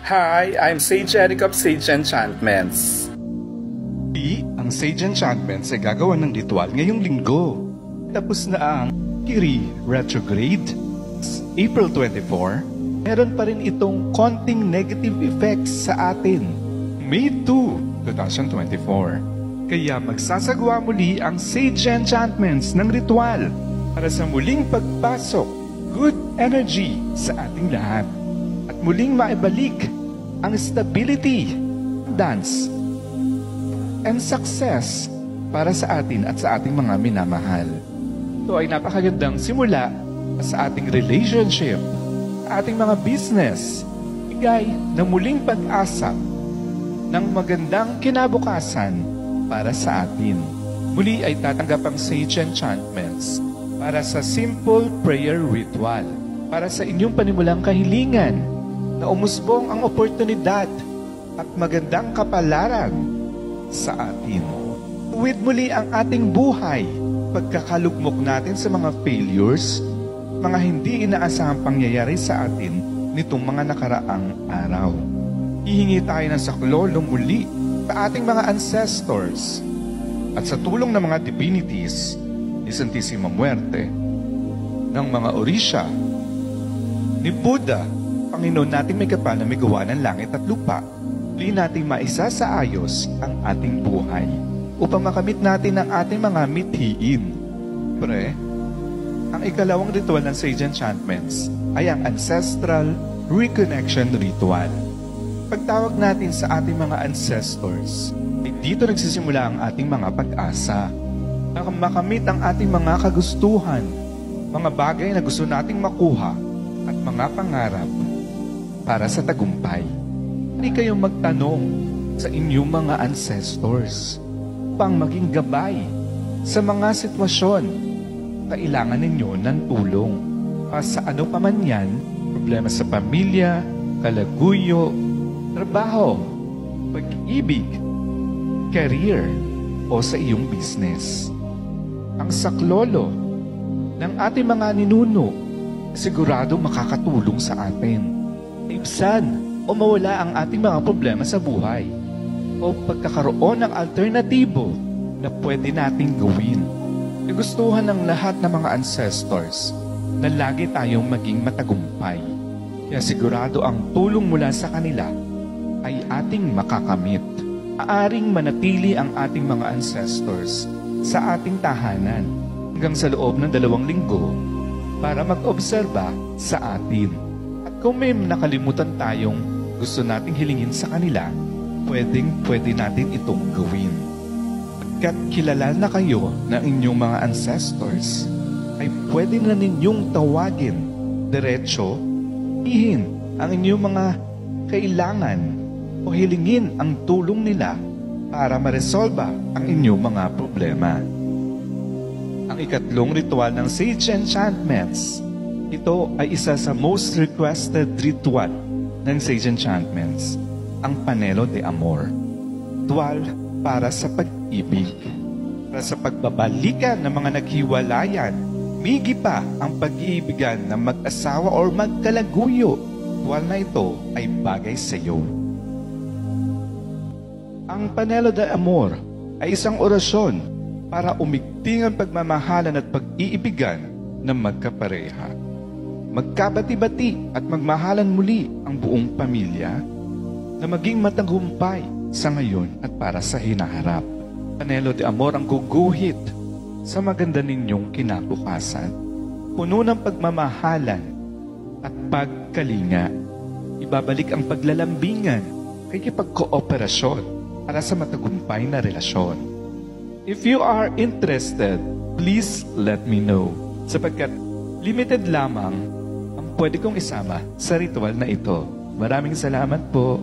Hi, I'm Sage Eric of Sage Enchantments. Ang Sage Enchantments ay gagawa ng ritual ngayong linggo. Tapos na ang Kiri retrograde, April 24, meron pa rin itong konting negative effects sa atin, May 2, 2024. Kaya magsasagawa muli ang Sage Enchantments ng ritual para sa muling pagpasok, good energy sa ating lahat. At muling maibalik ang stability, dance, and success para sa atin at sa ating mga minamahal. Ito ay napakagandang simula sa ating relationship, sa ating mga business, bigay ng muling pag-asa ng magandang kinabukasan para sa atin. Muli ay tatanggap ang Sage Enchantments para sa simple prayer ritual, para sa inyong panimulang kahilingan, na umusbong ang oportunidad at magandang kapalaran sa atin. Tuwid muli ang ating buhay, pagkakalugmok natin sa mga failures, mga hindi inaasahang pangyayari sa atin nitong mga nakaraang araw. Hihingi tayo ng saklolo muli sa ating mga ancestors at sa tulong ng mga divinities ni Santissima Muerte, ng mga Orisha, ni Buddha, Panginoon nating may kapal na may gawa ng langit at lupa, muli nating maisa sa ayos ang ating buhay upang makamit natin ang ating mga mithiin. Pre, ang ikalawang ritual ng Sage Enchantments ay ang Ancestral Reconnection Ritual. Pagtawag natin sa ating mga ancestors, ay dito nagsisimula ang ating mga pag-asa. Makamit ang ating mga kagustuhan, mga bagay na gusto nating makuha, at mga pangarap para sa tagumpay. Hindi kayong magtanong sa inyong mga ancestors upang maging gabay sa mga sitwasyon kailangan ninyo ng tulong. Sa ano pa man yan, problema sa pamilya, kalaguyo, trabaho, pag-ibig, career, o sa iyong business. Ang saklolo ng ating mga ninuno sigurado makakatulong sa atin. Ibsan o mawala ang ating mga problema sa buhay o pagkakaroon ng alternatibo na pwede nating gawin. Nagustuhan ng lahat ng mga ancestors na lagi tayong maging matagumpay. Kaya sigurado ang tulong mula sa kanila ay ating makakamit. Aaring manatili ang ating mga ancestors sa ating tahanan hanggang sa loob ng 2 linggo para mag-obserba sa atin. At kung may nakalimutan tayong gusto nating hilingin sa kanila, pwede natin itong gawin. Pagkat kilala na kayo ng inyong mga ancestors, ay pwede na ninyong tawagin diretso, ihin ang inyong mga kailangan o hilingin ang tulong nila para maresolba ang inyong mga problema. Ang ikatlong ritual ng Sage Enchantments, ito ay isa sa most requested ritual ng Sage Enchantments, ang Panelo de Amor. Ritual para sa pag-ibig, para sa pagbabalikan ng mga naghiwalayan, migi pa ang pag-iibigan ng mag-asawa o magkalaguyo. Ritual na ito ay bagay sa iyo. Ang Panelo de Amor ay isang orasyon para umigting ang pagmamahalan at pag-iibigan ng magkapareha. Magkabati-bati at magmahalan muli ang buong pamilya na maging matagumpay sa ngayon at para sa hinaharap. Panelo de Amor ang guguhit sa maganda ninyong kinabukasan. Puno ng pagmamahalan at pagkalinga. Ibabalik ang paglalambingan kay pagkooperasyon para sa matagumpay na relasyon. If you are interested, please let me know. Sapagkat limited lamang ang pwede kong isama sa ritual na ito. Maraming salamat po.